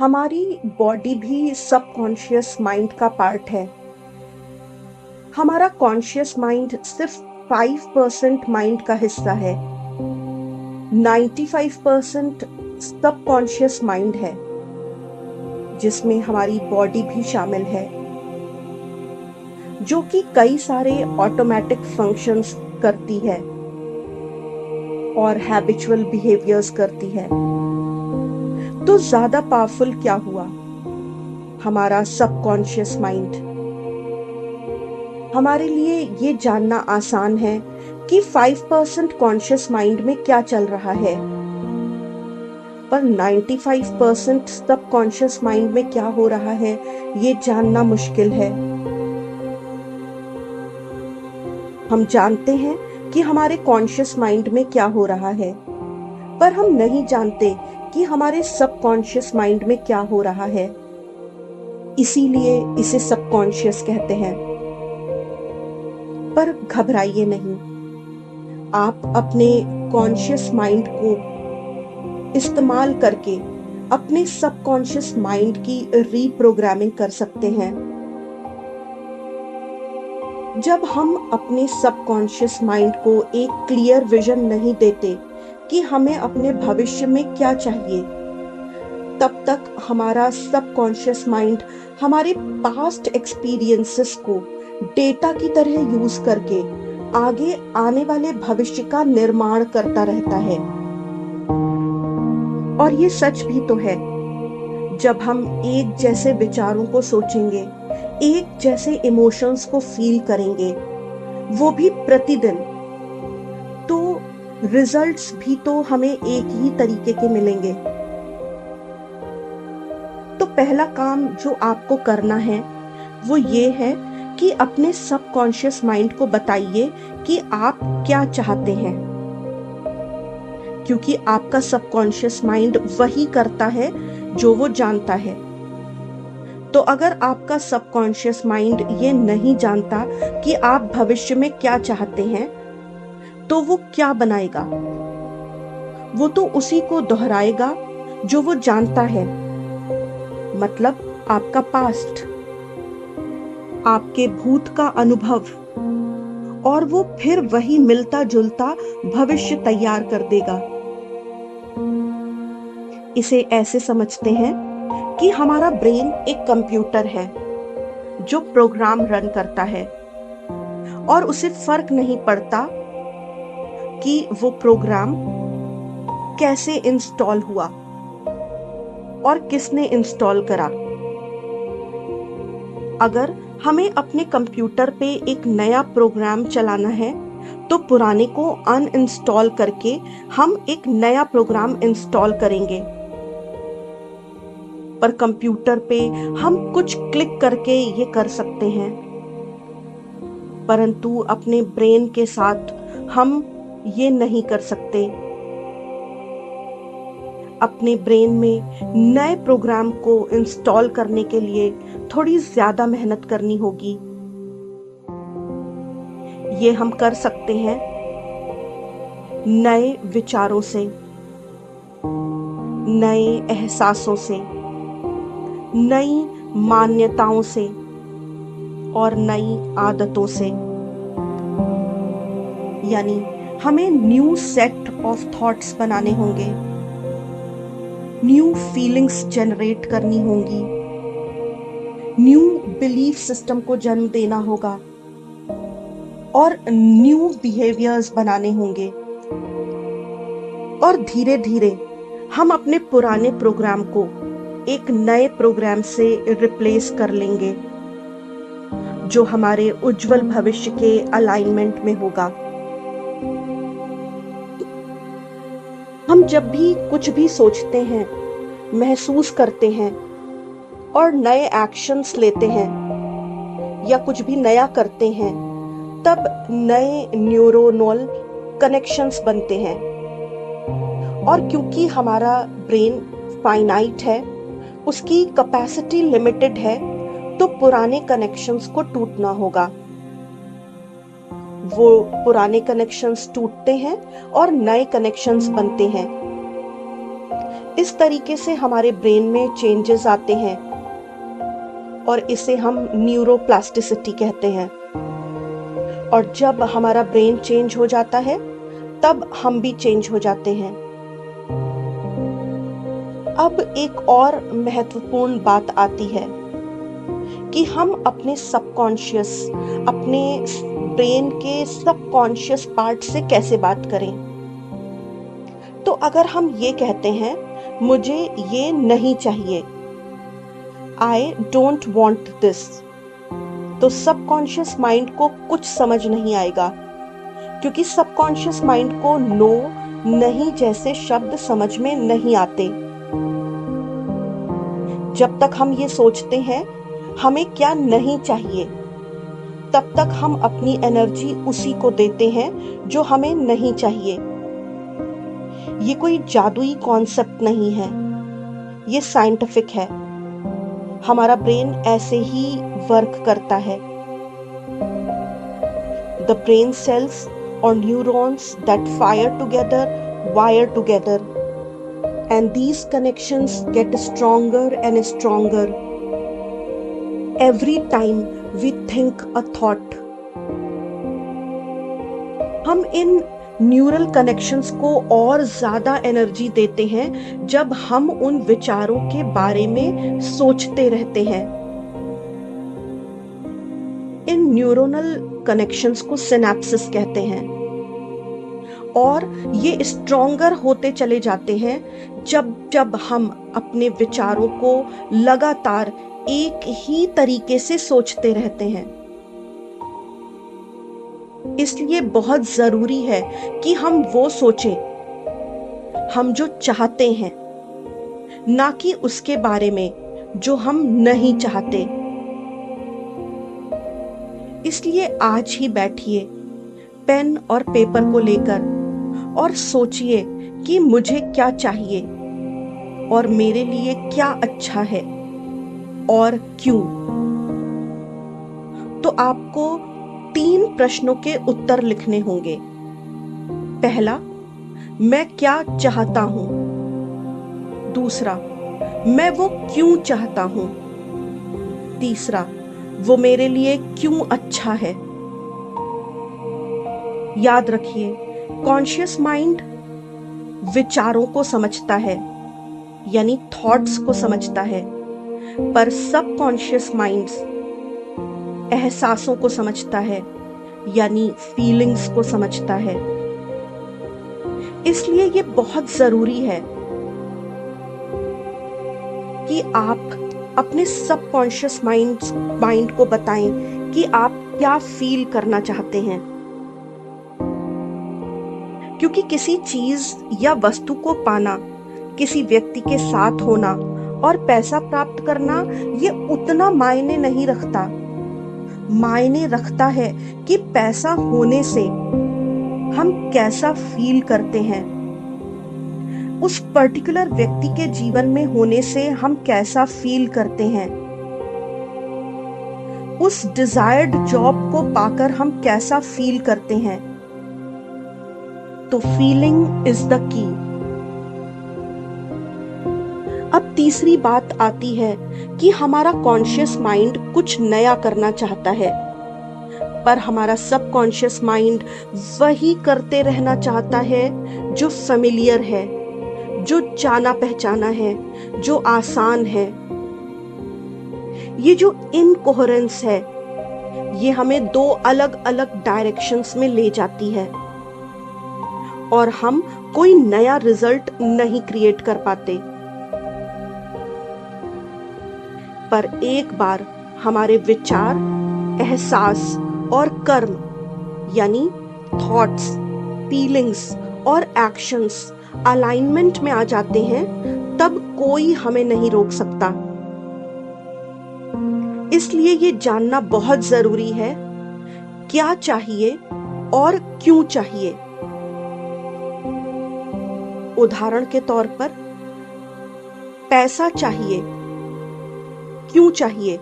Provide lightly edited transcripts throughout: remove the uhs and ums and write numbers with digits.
हमारी बॉडी भी subconscious mind का पार्ट है। हमारा कॉन्शियस माइंड सिर्फ 5% माइंड का हिस्सा है। 95% सबकॉन्शियस माइंड है, जिसमें हमारी बॉडी भी शामिल है, जो कि कई सारे ऑटोमेटिक फंक्शंस करती है और हैबिचुअल बिहेवियर्स करती है। तो ज्यादा पावरफुल क्या हुआ हमारा सबकॉन्शियस माइंड? हमारे लिए ये जानना आसान है कि 5% कॉन्शियस माइंड में क्या चल रहा है, पर 95% सबकॉन्शियस माइंड में क्या हो रहा है ये जानना मुश्किल है। हम जानते हैं कि हमारे कॉन्शियस माइंड में क्या हो रहा है, पर हम नहीं जानते कि हमारे सबकॉन्शियस माइंड में क्या हो रहा है। इसीलिए इसे सबकॉन्शियस कहते हैं। पर घबराइए नहीं, आप अपने कॉन्शियस माइंड को इस्तेमाल करके अपने सबकॉन्शियस माइंड की रीप्रोग्रामिंग कर सकते हैं। जब हम अपने सबकॉन्शियस माइंड को एक क्लियर विजन नहीं देते कि हमें अपने भविष्य में क्या चाहिए, तब तक हमारा सबकॉन्शियस माइंड हमारे पास्ट एक्सपीरियंसेस को डेटा की तरह यूज करके आगे आने वाले भविष्य का निर्माण करता रहता है। और ये सच भी तो है। जब हम एक जैसे विचारों को सोचेंगे, एक जैसे इमोशंस को फील करेंगे, वो भी प्रतिदिन, तो रिजल्ट्स भी तो हमें एक ही तरीके के मिलेंगे। तो पहला काम जो आपको करना है वो ये है कि अपने सबकॉन्शियस माइंड को बताइए कि आप क्या चाहते हैं, क्योंकि आपका सबकॉन्शियस माइंड वही करता है जो वो जानता है। तो अगर आपका सबकॉन्शियस माइंड ये नहीं जानता कि आप भविष्य में क्या चाहते हैं, तो वो क्या बनाएगा? वो तो उसी को दोहराएगा जो वो जानता है, मतलब आपका पास्ट, आपके भूत का अनुभव, और वो फिर वही मिलता जुलता भविष्य तैयार कर देगा। इसे ऐसे समझते हैं कि हमारा ब्रेन एक कंप्यूटर है जो प्रोग्राम रन करता है, और उसे फर्क नहीं पड़ता कि वो प्रोग्राम कैसे इंस्टॉल हुआ और किसने इंस्टॉल करा। अगर हमें अपने कंप्यूटर पे एक नया प्रोग्राम चलाना है, तो पुराने को अनइंस्टॉल करके हम एक नया प्रोग्राम इंस्टॉल करेंगे। पर कंप्यूटर पे हम कुछ क्लिक करके ये कर सकते हैं, परंतु अपने ब्रेन के साथ हम ये नहीं कर सकते। अपने ब्रेन में नए प्रोग्राम को इंस्टॉल करने के लिए थोड़ी ज्यादा मेहनत करनी होगी। ये हम कर सकते हैं नए विचारों से, नए एहसासों से, नई मान्यताओं से और नई आदतों से। यानी हमें न्यू सेट ऑफ थॉट्स बनाने होंगे, न्यू फीलिंग्स जनरेट करनी होंगी, न्यू बिलीफ सिस्टम को जन्म देना होगा और न्यू बिहेवियर्स बनाने होंगे। और धीरे धीरे हम अपने पुराने प्रोग्राम को एक नए प्रोग्राम से रिप्लेस कर लेंगे, जो हमारे उज्जवल भविष्य के अलाइनमेंट में होगा। हम जब भी कुछ भी सोचते हैं, महसूस करते हैं और नए एक्शंस लेते हैं या कुछ भी नया करते हैं, तब नए न्यूरोनल कनेक्शंस बनते हैं। और क्योंकि हमारा ब्रेन फाइनाइट है, उसकी कैपेसिटी लिमिटेड है, तो पुराने कनेक्शंस को टूटना होगा। वो पुराने कनेक्शंस टूटते हैं और नए कनेक्शंस बनते हैं। इस तरीके से हमारे ब्रेन में चेंजेस आते हैं और इसे हम न्यूरोप्लास्टिसिटी कहते हैं। और जब हमारा ब्रेन चेंज हो जाता है तब हम भी चेंज हो जाते हैं। अब एक और महत्वपूर्ण बात आती है कि हम अपने सबकॉन्शियस, अपने ब्रेन के सबकॉन्शियस पार्ट से कैसे बात करें। तो अगर हम ये कहते हैं मुझे ये नहीं चाहिए, आई डोंट वॉन्ट दिस, तो सबकॉन्शियस माइंड को कुछ समझ नहीं आएगा, क्योंकि सबकॉन्शियस माइंड को नो, नहीं जैसे शब्द समझ में नहीं आते। जब तक हम ये सोचते हैं हमें क्या नहीं चाहिए, तब तक हम अपनी एनर्जी उसी को देते हैं जो हमें नहीं चाहिए। ये कोई जादुई कॉन्सेप्ट नहीं है, ये साइंटिफिक है। हमारा ब्रेन ऐसे ही वर्क करता है। The brain cells or neurons that fire together wire together, and these connections get stronger and stronger every time we think a thought. हम इन न्यूरल कनेक्शंस को और ज्यादा एनर्जी देते हैं जब हम उन विचारों के बारे में सोचते रहते हैं। इन न्यूरोनल कनेक्शंस को सिनेप्सिस कहते हैं और ये स्ट्रॉन्गर होते चले जाते हैं जब जब हम अपने विचारों को लगातार एक ही तरीके से सोचते रहते हैं। इसलिए बहुत जरूरी है कि हम वो सोचें हम जो चाहते हैं, ना कि उसके बारे में जो हम नहीं चाहते। इसलिए आज ही बैठिए पेन और पेपर को लेकर और सोचिए कि मुझे क्या चाहिए और मेरे लिए क्या अच्छा है और क्यों। तो आपको 3 प्रश्नों के उत्तर लिखने होंगे। पहला, मैं क्या चाहता हूं। दूसरा, मैं वो क्यों चाहता हूं। तीसरा, वो मेरे लिए क्यों अच्छा है। याद रखिए, कॉन्शियस माइंड विचारों को समझता है, यानी थॉट्स को समझता है, पर सबकॉन्शियस माइंड्स एहसासों को समझता है, यानी फीलिंग्स को समझता है। इसलिए ये बहुत जरूरी है कि आप अपने सबकॉन्शियस माइंड को बताएं कि आप क्या फील करना चाहते हैं। क्योंकि किसी चीज या वस्तु को पाना, किसी व्यक्ति के साथ होना और पैसा प्राप्त करना, ये उतना मायने नहीं रखता। मायने रखता है कि पैसा होने से हम कैसा फील करते हैं, उस पर्टिकुलर व्यक्ति के जीवन में होने से हम कैसा फील करते हैं, उस डिजायर्ड जॉब को पाकर हम कैसा फील करते हैं। तो फीलिंग इज द की। अब तीसरी बात आती है कि हमारा कॉन्शियस माइंड कुछ नया करना चाहता है, पर हमारा सबकॉन्शियस माइंड वही करते रहना चाहता है जो फेमिलियर है, जो जाना पहचाना है, जो आसान है। ये जो इनकोहेरेंस है, ये हमें 2 अलग अलग डायरेक्शंस में ले जाती है और हम कोई नया रिजल्ट नहीं क्रिएट कर पाते। पर एक बार हमारे विचार, एहसास और कर्म, यानी थॉट्स, फीलिंग्स और एक्शंस अलाइनमेंट में आ जाते हैं, तब कोई हमें नहीं रोक सकता। इसलिए ये जानना बहुत जरूरी है, क्या चाहिए और क्यों चाहिए। उदाहरण के तौर पर, पैसा चाहिए, क्यों चाहिए?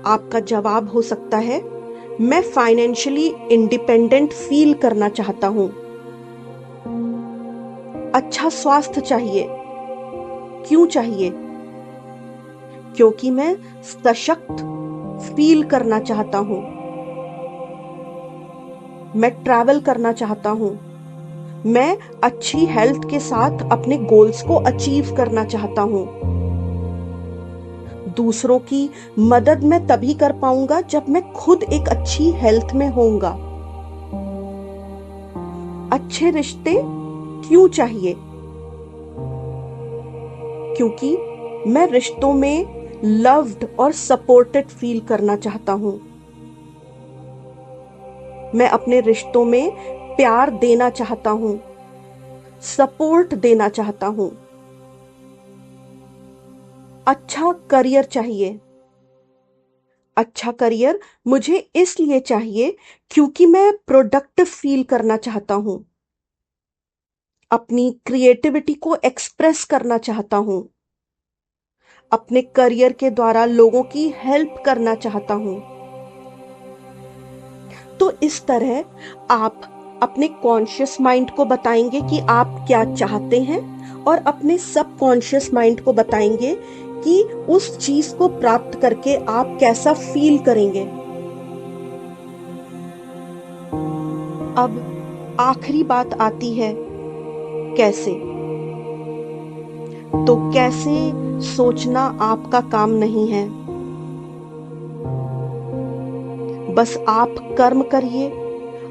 आपका जवाब हो सकता है, मैं फाइनेंशियली इंडिपेंडेंट फील करना चाहता हूं। अच्छा स्वास्थ्य चाहिए। क्यों चाहिए? क्योंकि मैं सशक्त फील करना चाहता हूं। मैं ट्रैवल करना चाहता हूं। मैं अच्छी हेल्थ के साथ अपने गोल्स को अचीव करना चाहता हूं। दूसरों की मदद मैं तभी कर पाऊंगा जब मैं खुद एक अच्छी हेल्थ में होऊंगा। अच्छे रिश्ते क्यों चाहिए? क्योंकि मैं रिश्तों में लव्ड और सपोर्टेड फील करना चाहता हूं। मैं अपने रिश्तों में प्यार देना चाहता हूं, सपोर्ट देना चाहता हूं। अच्छा करियर चाहिए। अच्छा करियर मुझे इसलिए चाहिए क्योंकि मैं प्रोडक्टिव फील करना चाहता हूं। अपनी क्रिएटिविटी को एक्सप्रेस करना चाहता हूं। अपने करियर के द्वारा लोगों की हेल्प करना चाहता हूं। तो इस तरह आप अपने कॉन्शियस माइंड को बताएंगे कि आप क्या चाहते हैं और अपने सबकॉन्शियस माइंड को बताएंगे कि उस चीज को प्राप्त करके आप कैसा फील करेंगे। अब आखिरी बात आती है कैसे। तो कैसे सोचना आपका काम नहीं है। बस आप कर्म करिए।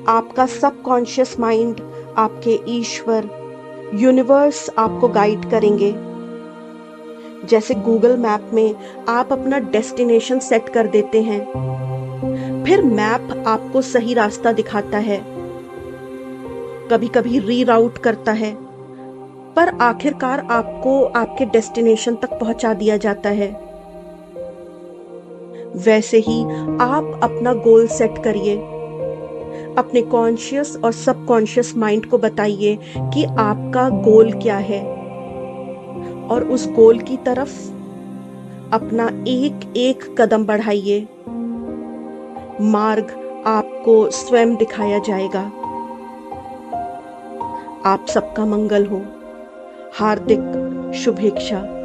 आपका सबकॉन्शियस माइंड, आपके ईश्वर, यूनिवर्स आपको गाइड करेंगे। जैसे गूगल मैप में आप अपना डेस्टिनेशन सेट कर देते हैं, फिर मैप आपको सही रास्ता दिखाता है, कभी कभी रीराउट करता है, पर आखिरकार आपको आपके डेस्टिनेशन तक पहुंचा दिया जाता है। वैसे ही आप अपना गोल सेट करिए। अपने कॉन्शियस और सबकॉन्शियस माइंड को बताइए कि आपका गोल क्या है और उस गोल की तरफ अपना एक एक कदम बढ़ाइए। मार्ग आपको स्वयं दिखाया जाएगा। आप सबका मंगल हो। हार्दिक शुभेच्छा।